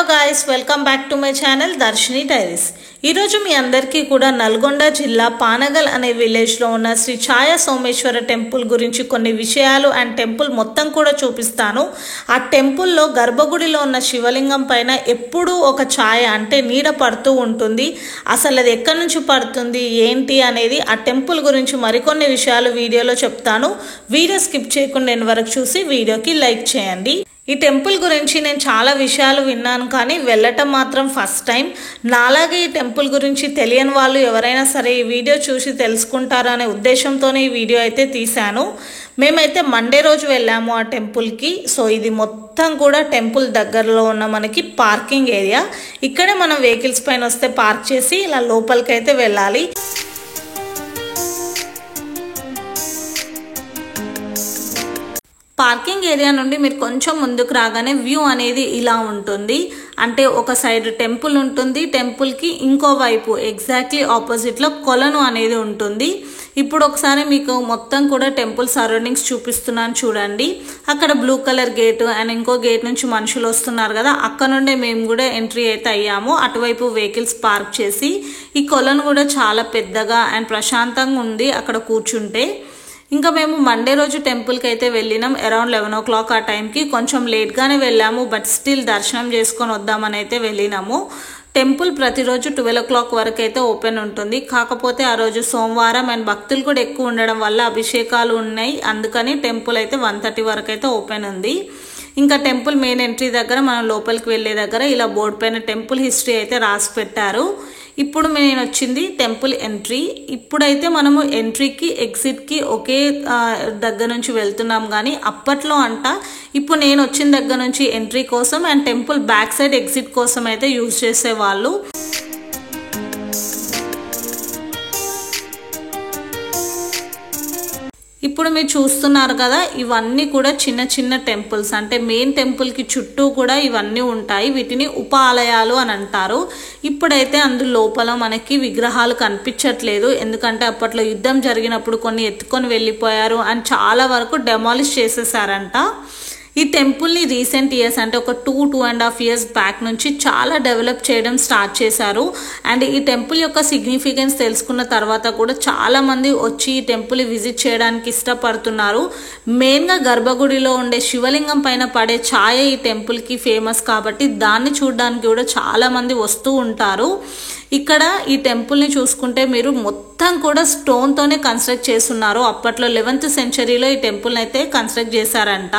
guys, welcome back to my channel Darshini Diaries. ఈ రోజు మీ అందరికీ కూడా నల్గొండ జిల్లా పానగల్ అనే విలేజ్ లో ఉన్న శ్రీ ఛాయ సోమేశ్వర టెంపుల్ గురించి కొన్ని విషయాలు అండ్ టెంపుల్ మొత్తం కూడా చూపిస్తాను. ఆ టెంపుల్ లో గర్భగుడిలో ఉన్న శివలింగం పైన ఎప్పుడూ ఒక ఛాయ అంటే నీడ పడుతూ ఉంటుంది. అసలు అది ఎక్కడి నుంచి పడుతుంది ఏంటి అనేది ఆ టెంపుల్ గురించి మరికొన్ని విషయాలు వీడియోలో చెప్తాను. వీడియో స్కిప్ చేయకుండా నేను వరకు చూసి వీడియోకి లైక్ చేయండి. ఈ టెంపుల్ గురించి నేను చాలా విషయాలు విన్నాను కానీ వెళ్ళటం మాత్రం ఫస్ట్ టైం. నాలాగే ఈ టెంపుల్ గురించి తెలియని వాళ్ళు ఎవరైనా సరే ఈ వీడియో చూసి తెలుసుకుంటారు అనే ఉద్దేశంతోనే ఈ వీడియో అయితే తీశాను. మేమైతే మండే రోజు వెళ్ళాము ఆ టెంపుల్కి. సో ఇది మొత్తం కూడా టెంపుల్ దగ్గరలో ఉన్న మనకి పార్కింగ్ ఏరియా. ఇక్కడే మనం వెహికల్స్ పైన వస్తే పార్క్ చేసి ఇలా లోపలికి అయితే వెళ్ళాలి. పార్కింగ్ ఏరియా నుండి మీరు కొంచెం ముందుకు రాగానే వ్యూ అనేది ఇలా ఉంటుంది. అంటే ఒక సైడ్ టెంపుల్ ఉంటుంది, టెంపుల్కి ఇంకో వైపు ఎగ్జాక్ట్లీ ఆపోజిట్లో కొలను అనేది ఉంటుంది. ఇప్పుడు ఒకసారి మీకు మొత్తం కూడా టెంపుల్ సరౌండింగ్స్ చూపిస్తున్నాను చూడండి. అక్కడ బ్లూ కలర్ గేట్ అండ్ ఇంకో గేట్ నుంచి మనుషులు వస్తున్నారు కదా, అక్కడ నుండే మేము కూడా ఎంట్రీ అయితే అయ్యాము. అటువైపు వెహికల్స్ పార్క్ చేసి ఈ కొలను కూడా చాలా పెద్దగా అండ్ ప్రశాంతంగా ఉంది అక్కడ కూర్చుంటే. ఇంకా మేము మండే రోజు టెంపుల్కి అయితే వెళ్ళినాం. అరౌండ్ 11 o'clock ఆ టైంకి. కొంచెం లేట్గానే వెళ్ళాము బట్ స్టిల్ దర్శనం చేసుకొని వద్దామని అయితే వెళ్ళినాము. టెంపుల్ ప్రతిరోజు 12 o'clock వరకు అయితే ఓపెన్ ఉంటుంది. కాకపోతే ఆ రోజు సోమవారం అండ్ భక్తులు కూడా ఎక్కువ ఉండడం వల్ల అభిషేకాలు ఉన్నాయి, అందుకని టెంపుల్ అయితే 1:30 వరకు అయితే ఓపెన్ ఉంది. ఇంకా టెంపుల్ మెయిన్ ఎంట్రీ దగ్గర మనం లోపలికి వెళ్ళే దగ్గర ఇలా బోర్డు పైన టెంపుల్ హిస్టరీ అయితే రాసి పెట్టారు. ఇప్పుడు నేను వచ్చింది టెంపుల్ ఎంట్రీ. ఇప్పుడైతే మనము ఎంట్రీకి ఎగ్జిట్కి ఒకే దగ్గర నుంచి వెళ్తున్నాం కానీ అప్పట్లో ఇప్పుడు నేను వచ్చిన దగ్గర నుంచి ఎంట్రీ కోసం and temple back side exit కోసం అయితే యూజ్ చేసేవాళ్ళు. ఇప్పుడు మీరు చూస్తున్నారు కదా, ఇవన్నీ కూడా చిన్న చిన్న టెంపుల్స్. అంటే మెయిన్ టెంపుల్కి చుట్టూ కూడా ఇవన్నీ ఉంటాయి. వీటిని ఉప ఆలయాలు అని అంటారు. ఇప్పుడైతే అందు లోపల మనకి విగ్రహాలు కనిపించట్లేదు, ఎందుకంటే అప్పట్లో యుద్ధం జరిగినప్పుడు కొన్ని ఎత్తుకొని వెళ్ళిపోయారు అండ్ చాలా వరకు డెమాలిష్ చేసేసారంట. ఈ టెంపుల్ని రీసెంట్ ఇయర్స్ అంటే ఒక 2.5 years బ్యాక్ నుంచి చాలా డెవలప్ చేయడం స్టార్ట్ చేశారు. అండ్ ఈ టెంపుల్ యొక్క సిగ్నిఫికెన్స్ తెలుసుకున్న తర్వాత కూడా చాలా మంది వచ్చి ఈ టెంపుల్ విజిట్ చేయడానికి ఇష్టపడుతున్నారు. మెయిన్గా గర్భగుడిలో ఉండే శివలింగం పైన పడే ఛాయ ఈ టెంపుల్కి ఫేమస్ కాబట్టి దాన్ని చూడడానికి కూడా చాలా మంది వస్తూ ఉంటారు. ఇక్కడ ఈ టెంపుల్ని చూసుకుంటే మీరు మొత్తం కూడా స్టోన్తోనే కన్స్ట్రక్ట్ చేస్తున్నారు. అప్పట్లో 11th century ఈ టెంపుల్ని అయితే కన్స్ట్రక్ట్ చేశారంట.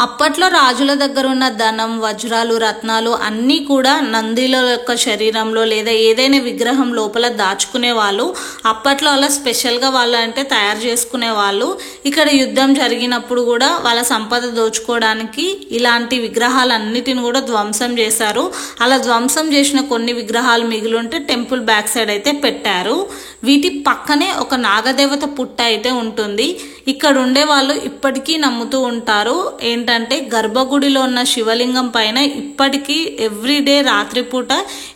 అప్పట్లో రాజుల దగ్గర ఉన్న ధనం, వజ్రాలు, రత్నాలు అన్నీ కూడా నందిల యొక్క శరీరంలో లేదా ఏదైనా విగ్రహం లోపల దాచుకునే వాళ్ళు. అప్పట్లో అలా స్పెషల్గా వాళ్ళు అంటే తయారు చేసుకునే వాళ్ళు. ఇక్కడ యుద్ధం జరిగినప్పుడు కూడా వాళ్ళ సంపద దోచుకోవడానికి ఇలాంటి విగ్రహాలన్నిటిని కూడా ధ్వంసం చేశారు. అలా ధ్వంసం చేసిన కొన్ని విగ్రహాలు మిగిలి ఉంటే టెంపుల్ బ్యాక్ సైడ్ అయితే పెట్టారు. వీటి పక్కనే ఒక నాగదేవత పుట్ట అయితే ఉంటుంది. ఇక్కడ ఉండే వాళ్ళు ఇప్పటికీ నమ్ముతూ ఉంటారు ఏంటంటే గర్భగుడిలో ఉన్న శివలింగం పైన ఇప్పటికీ ఎవ్రీడే రాత్రిపూట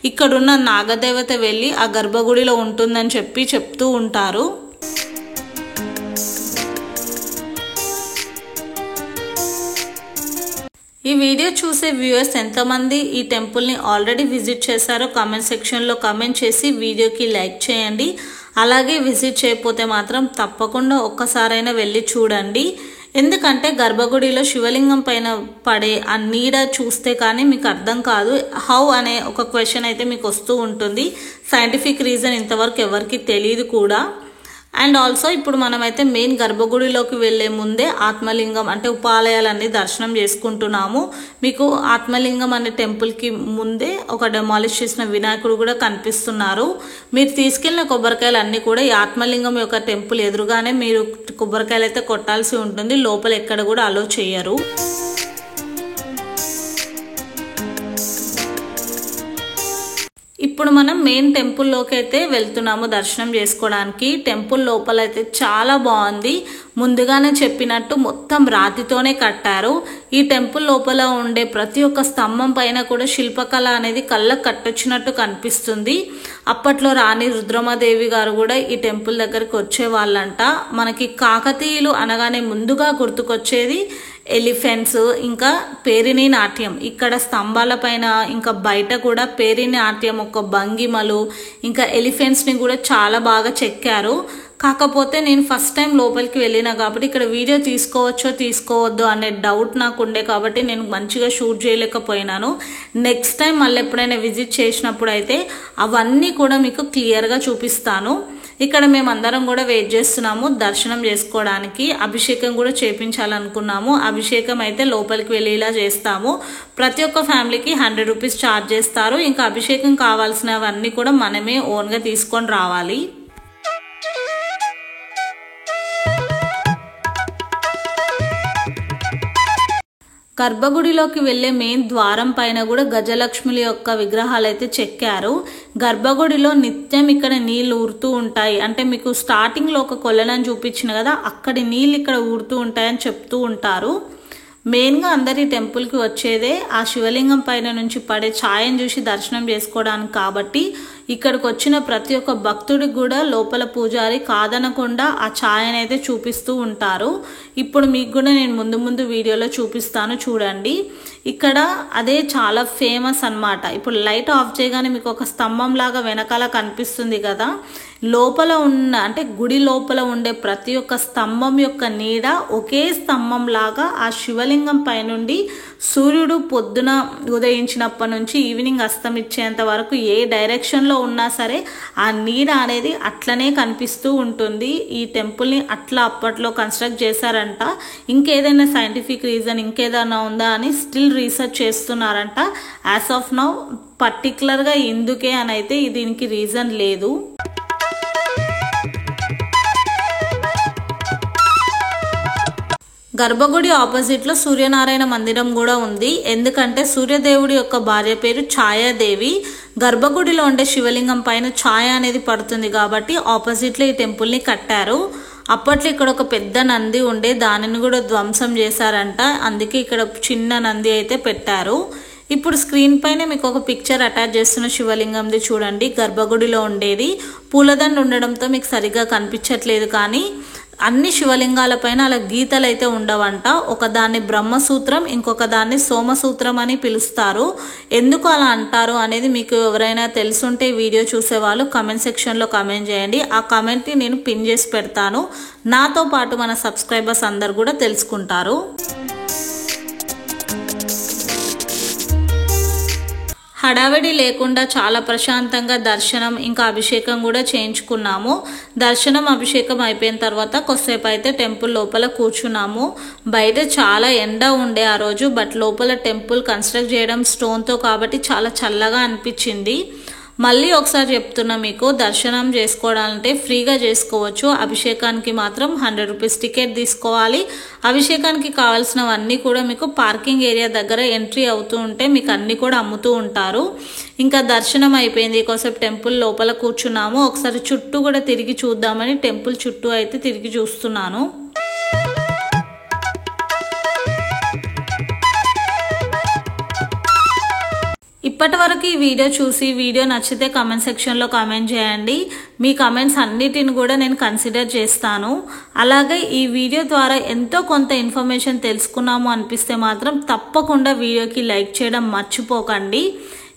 ఇక్కడున్న నాగదేవత వెళ్ళి ఆ గర్భగుడిలో ఉంటుందని చెప్తూ ఉంటారు. ఈ వీడియో చూసే వ్యూవర్స్ ఎంతమంది ఈ టెంపుల్ని ఆల్రెడీ విజిట్ చేశారో కామెంట్ సెక్షన్లో కామెంట్ చేసి వీడియోకి లైక్ చేయండి. అలాగే విజిట్ చేయకపోతే మాత్రం తప్పకుండా ఒక్కసారైనా వెళ్ళి చూడండి. ఎందుకంటే గర్భగుడిలో శివలింగం పైన పడే ఆ నీడ చూస్తే కానీ మీకు అర్థం కాదు. హౌ అనే ఒక క్వశ్చన్ అయితే మీకు వస్తూ ఉంటుంది. సైంటిఫిక్ రీజన్ ఇంతవరకు ఎవరికి తెలియదు కూడా. అండ్ ఆల్సో ఇప్పుడు మనమైతే మెయిన్ గర్భగుడిలోకి వెళ్లే ముందే ఆత్మలింగం అంటే ఉపాలయాలన్నీ దర్శనం చేసుకుంటున్నాము. మీకు ఆత్మలింగం అనే టెంపుల్కి ముందే ఒక డెమాలిష్ చేసిన వినాయకుడు కూడా కనిపిస్తున్నారు. మీరు తీసుకెళ్లిన కొబ్బరికాయలు అన్నీ కూడా ఈ ఆత్మలింగం యొక్క టెంపుల్ ఎదురుగానే మీరు కొబ్బరికాయలు అయితే కొట్టాల్సి ఉంటుంది. లోపల ఎక్కడ కూడా అలో చేయరు. ఇప్పుడు మనం మెయిన్ టెంపుల్లోకి అయితే వెళ్తున్నాము దర్శనం చేసుకోవడానికి. టెంపుల్ లోపల అయితే చాలా బాగుంది. ముందుగానే చెప్పినట్టు మొత్తం రాతితోనే కట్టారు. ఈ టెంపుల్ లోపల ఉండే ప్రతి ఒక్క స్తంభం పైన కూడా శిల్పకళ అనేది కళ్ళకు కట్టొచ్చినట్టు కనిపిస్తుంది. అప్పట్లో రాణి రుద్రమాదేవి గారు కూడా ఈ టెంపుల్ దగ్గరికి వచ్చే వాళ్ళంట. మనకి కాకతీయులు అనగానే ముందుగా గుర్తుకొచ్చేది ఎలిఫెంట్స్, ఇంకా పేరిణి నాట్యం, ఇక్కడ స్తంభాల పైన ఇంకా బయట కూడా పేరిణి నాట్యం ఒక భంగిమలు ఇంకా ఎలిఫెంట్స్ని కూడా చాలా బాగా చెక్కారు. కాకపోతే నేను ఫస్ట్ టైం లోపలికి వెళ్ళినా కాబట్టి ఇక్కడ వీడియో తీసుకోవచ్చో తీసుకోవద్దు అనే డౌట్ నాకు ఉండే కాబట్టి నేను మంచిగా షూట్ చేయలేకపోయినాను. నెక్స్ట్ టైం మళ్ళీ ఎప్పుడైనా విజిట్ చేసినప్పుడు అయితే అవన్నీ కూడా మీకు క్లియర్గా చూపిస్తాను. ఇక్కడ మేమందరం కూడా వెయిట్ చేస్తున్నాము దర్శనం చేసుకోవడానికి. అభిషేకం కూడా చేపించాలనుకున్నాము. అభిషేకం అయితే లోపలికి వెళ్ళేలా చేస్తాము. ప్రతి ఒక్క ఫ్యామిలీకి 100 రూపీస్ ఛార్జ్ చేస్తారు. ఇంకా అభిషేకం కావాల్సినవన్నీ కూడా మనమే ఓన్గా తీసుకొని రావాలి. గర్భగుడిలోకి వెళ్ళే మెయిన్ ద్వారం పైన కూడా గజలక్ష్ముల యొక్క విగ్రహాలు అయితే చెక్కారు. గర్భగుడిలో నిత్యం ఇక్కడ నీళ్ళు ఊరుతూ ఉంటాయి. అంటే మీకు స్టార్టింగ్లో ఒక కొలనని చూపించిన కదా, అక్కడి నీళ్ళు ఇక్కడ ఊరుతూ ఉంటాయని చెప్తూ ఉంటారు. మెయిన్గా అందరి టెంపుల్కి వచ్చేదే ఆ శివలింగం పైన నుంచి పడే ఛాయను చూసి దర్శనం చేసుకోవడానికి. కాబట్టి ఇక్కడికి వచ్చిన ప్రతి ఒక్క భక్తుడికి కూడా లోపల పూజారి కాదనకుండా ఆ ఛాయనైతే చూపిస్తూ ఉంటారు. ఇప్పుడు మీకు కూడా నేను ముందు వీడియోలో చూపిస్తాను చూడండి. ఇక్కడ అదే చాలా ఫేమస్ అన్నమాట. ఇప్పుడు లైట్ ఆఫ్ చేయగానే మీకు ఒక స్తంభం లాగా వెనకాల కనిపిస్తుంది కదా, లోపల ఉన్న అంటే గుడి లోపల ఉండే ప్రతి ఒక్క స్తంభం యొక్క నీడ ఒకే స్తంభం లాగా ఆ శివలింగం పైనుండి సూర్యుడు పొద్దున ఉదయించినప్పటి నుంచి ఈవినింగ్ అస్తమించేంత వరకు ఏ డైరెక్షన్లో ఉన్నా సరే ఆ నీడ అనేది అట్లనే కనిపిస్తూ ఉంటుంది. ఈ టెంపుల్ని అట్లా అప్పట్లో కన్స్ట్రక్ట్ చేశారంట. ఇంకేదైనా సైంటిఫిక్ రీజన్ ఇంకేదైనా ఉందా అని స్టిల్ రీసెర్చ్ చేస్తున్నారంట. యాజ్ ఆఫ్ నౌ పర్టికులర్గా ఎందుకే అని అయితే దీనికి రీజన్ లేదు. గర్భగుడి ఆపోజిట్లో సూర్యనారాయణ మందిరం కూడా ఉంది. ఎందుకంటే సూర్యదేవుడి యొక్క భార్య పేరు ఛాయాదేవి. గర్భగుడిలో ఉండే శివలింగం పైన ఛాయ అనేది పడుతుంది కాబట్టి ఆపోజిట్లో ఈ టెంపుల్ని కట్టారు. అప్పట్లో ఇక్కడ ఒక పెద్ద నంది ఉండే, దానిని కూడా ధ్వంసం చేశారంట. అందుకే ఇక్కడ చిన్న నంది అయితే పెట్టారు. ఇప్పుడు స్క్రీన్ పైన మీకు ఒక పిక్చర్ అటాచ్ చేస్తున్న శివలింగంది చూడండి. గర్భగుడిలో ఉండేది పూలదండ ఉండడంతో మీకు సరిగ్గా కనిపించట్లేదు, కానీ అన్ని శివలింగాల పైన అలా గీతలు అయితే ఉండవంట. ఒకదాన్ని బ్రహ్మసూత్రం, ఇంకొక దాన్ని సోమసూత్రం అని పిలుస్తారు. ఎందుకు అలా అంటారు అనేది మీకు ఎవరైనా తెలుసుంటే వీడియో చూసేవాళ్ళు కమెంట్ సెక్షన్లో కమెంట్ చేయండి. ఆ కమెంట్ని నేను పిన్ చేసి పెడతాను. నాతో పాటు మన సబ్స్క్రైబర్స్ అందరు కూడా తెలుసుకుంటారు. హడావిడి లేకుండా చాలా ప్రశాంతంగా దర్శనం ఇంకా అభిషేకం కూడా చేయించుకున్నాము. దర్శనం అభిషేకం అయిపోయిన తర్వాత కొద్దిసేపు అయితే టెంపుల్ లోపల కూర్చున్నాము. బయట చాలా ఎండ ఉండే ఆ రోజు, బట్ లోపల టెంపుల్ కన్స్ట్రక్ట్ చేయడం స్టోన్తో కాబట్టి చాలా చల్లగా అనిపించింది. మళ్ళీ ఒకసారి చెప్తున్నా, మీకు దర్శనం చేసుకోవాలంటే ఫ్రీగా చేసుకోవచ్చు. అభిషేకానికి మాత్రం 100 రూపీస్ టికెట్ తీసుకోవాలి. అభిషేకానికి కావాల్సినవన్నీ కూడా మీకు పార్కింగ్ ఏరియా దగ్గర ఎంట్రీ అవుతూ ఉంటే మీకు అన్నీ కూడా అమ్ముతూ ఉంటారు. ఇంకా దర్శనం అయిపోయింది, కొద్దిసేపు టెంపుల్ లోపల కూర్చున్నాము. ఒకసారి చుట్టూ కూడా తిరిగి చూద్దామని టెంపుల్ చుట్టూ అయితే తిరిగి చూస్తున్నాను. ఇప్పటి వరకు ఈ వీడియో చూసి వీడియో నచ్చితే కామెంట్ సెక్షన్లో కామెంట్ చేయండి. మీ కామెంట్స్ అన్నిటిని కూడా నేను కన్సిడర్ చేస్తాను. అలాగే ఈ వీడియో ద్వారా ఎంతో కొంత ఇన్ఫర్మేషన్ తెలుసుకున్నాము అనిపిస్తే మాత్రం తప్పకుండా వీడియోకి లైక్ చేయడం మర్చిపోకండి.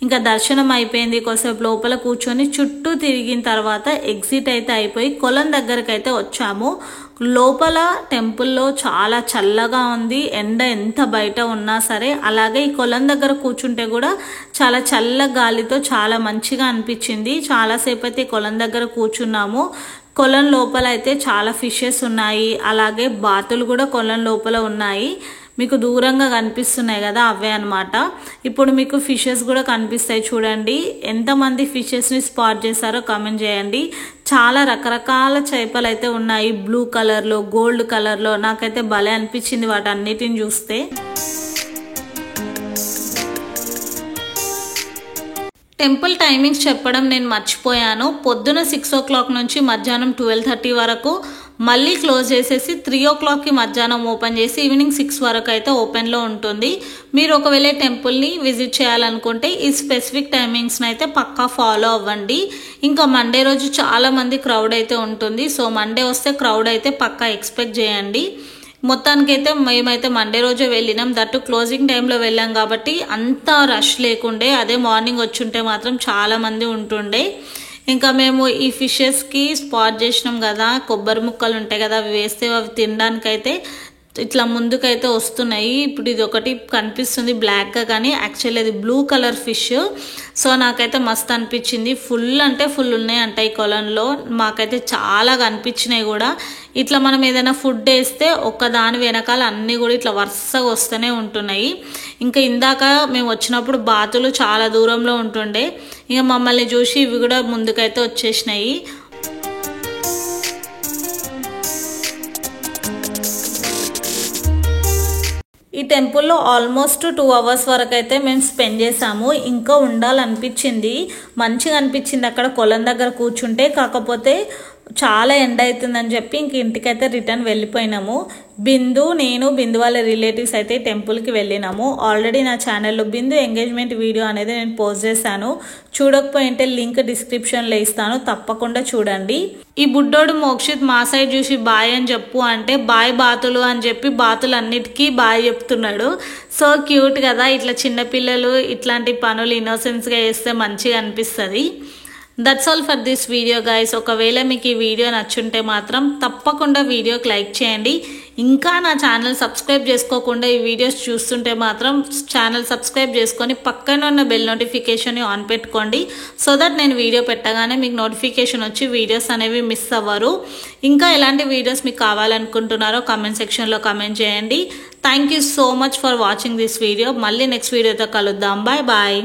ఇంకా దర్శనం అయిపోయింది, కొద్దిసేపు లోపల కూర్చొని చుట్టూ తిరిగిన తర్వాత ఎగ్జిట్ అయితే అయిపోయి కొలం దగ్గరకు అయితే వచ్చాము. లోపల టెంపుల్లో చాలా చల్లగా ఉంది, ఎండ ఎంత బయట ఉన్నా సరే. అలాగే ఈ కొలం దగ్గర కూర్చుంటే కూడా చాలా చల్ల గాలితో చాలా మంచిగా అనిపించింది. చాలాసేపు అయితే కొలం దగ్గర కూర్చున్నాము. కొలం లోపల అయితే చాలా ఫిషెస్ ఉన్నాయి, అలాగే బాతులు కూడా కొలం లోపల ఉన్నాయి. మీకు దూరంగా కనిపిస్తున్నాయి కదా, అవే అన్నమాట. ఇప్పుడు మీకు ఫిషెస్ కూడా కనిపిస్తాయి చూడండి. ఎంతమంది ఫిషెస్ని స్పాట్ చేశారో కామెంట్ చేయండి. చాలా రకరకాల చేపలు అయితే ఉన్నాయి, బ్లూ కలర్లో, గోల్డ్ కలర్లో. నాకైతే భలే అనిపించింది వాటన్నిటిని చూస్తే. టెంపుల్ టైమింగ్స్ చెప్పడం నేను మర్చిపోయాను. పొద్దున 6 o'clock నుంచి మధ్యాహ్నం 12:30 వరకు మళ్ళీ క్లోజ్ చేసేసి 3 o'clockకి మధ్యాహ్నం ఓపెన్ చేసి ఈవినింగ్ 6 వరకు అయితే ఓపెన్లో ఉంటుంది. మీరు ఒకవేళ టెంపుల్ని విజిట్ చేయాలనుకుంటే ఈ స్పెసిఫిక్ టైమింగ్స్ని అయితే పక్కా ఫాలో అవ్వండి. ఇంకా మండే రోజు చాలా మంది క్రౌడ్ అయితే ఉంటుంది. సో మండే వస్తే క్రౌడ్ అయితే పక్కా ఎక్స్పెక్ట్ చేయండి. మొత్తానికైతే మేమైతే మండే రోజే వెళ్ళినాం. దట్టు క్లోజింగ్ టైంలో వెళ్ళాం కాబట్టి అంత రష్ లేకుండే. అదే మార్నింగ్ వచ్చుంటే మాత్రం చాలా మంది ఉంటుండే. ఇంకా మేము ఈ ఫిషెస్కి స్పాట్ చేసినాం కదా, కొబ్బరి ముక్కలు ఉంటాయి కదా, అవి వేస్తే అవి తినడానికైతే ఇట్లా ముందుకైతే వస్తున్నాయి. ఇప్పుడు ఇది ఒకటి కనిపిస్తుంది బ్లాక్గా, కానీ యాక్చువల్లీ అది బ్లూ కలర్ ఫిష్. సో నాకైతే మస్తు అనిపించింది. ఫుల్ అంటే ఫుల్ ఉన్నాయంట ఈ కొలంలో. మాకైతే చాలా కనిపించినాయి కూడా. ఇట్లా మనం ఏదైనా ఫుడ్ వేస్తే ఒక్కదాని వెనకాల అన్నీ కూడా ఇట్లా వరుసగా వస్తూనే ఉంటున్నాయి. ఇంకా ఇందాక మేము వచ్చినప్పుడు బాతులు చాలా దూరంలో ఉంటుండే. ఇంకా మమ్మల్ని చూసి ఇవి కూడా ముందుకైతే వచ్చేసినాయి. ఈ టెంపుల్లో ఆల్మోస్ట్ 2 hours వరకు అయితే మేము స్పెండ్ చేసాము. ఇంకా ఉండాలనిపించింది, మంచిగా అనిపించింది అక్కడ కొలం దగ్గర కూర్చుంటే. కాకపోతే చాలా ఎండ అవుతుందని చెప్పి ఇంక ఇంటికైతే రిటర్న్ వెళ్ళిపోయినాము. బిందు, నేను, బిందు వాళ్ళ రిలేటివ్స్ అయితే టెంపుల్కి వెళ్ళినాము. ఆల్రెడీ నా ఛానల్లో బిందు ఎంగేజ్మెంట్ వీడియో అనేది నేను పోస్ట్ చేశాను. చూడకపోయింటే లింక్ డిస్క్రిప్షన్లో ఇస్తాను, తప్పకుండా చూడండి. ఈ బుడ్డోడు మోక్షిత్ మా సైడ్ చూసి బాయ్ అని చెప్పు అంటే బాయ్ బాతులు అని చెప్పి బాతులు అన్నిటికీ బాయ్ చెప్తున్నాడు. సో క్యూట్ కదా. ఇట్లా చిన్నపిల్లలు ఇట్లాంటి పనులు ఇన్నోసెన్స్గా చేస్తే మంచిగా అనిపిస్తుంది. That's all for this video guys. ఒకవేళ మీకు ఈ వీడియో నచ్చుంటే మాత్రం తప్పకుండా వీడియోకి లైక్ చేయండి. ఇంకా నా ఛానల్ సబ్స్క్రైబ్ చేసుకోకుండా ఈ వీడియోస్ చూస్తుంటే మాత్రం ఛానల్ సబ్స్క్రైబ్ చేసుకొని పక్కన ఉన్న బెల్ నోటిఫికేషన్ని ఆన్ పెట్టుకోండి. సో దట్ నేను వీడియో పెట్టగానే మీకు నోటిఫికేషన్ వచ్చి వీడియోస్ అనేవి మిస్ అవ్వరు. ఇంకా ఎలాంటి వీడియోస్ మీకు కావాలనుకుంటున్నారో కామెంట్ సెక్షన్లో కామెంట్ చేయండి. Thank you so much for watching this video. మళ్ళీ నెక్స్ట్ వీడియోతో కలుద్దాం. Bye bye.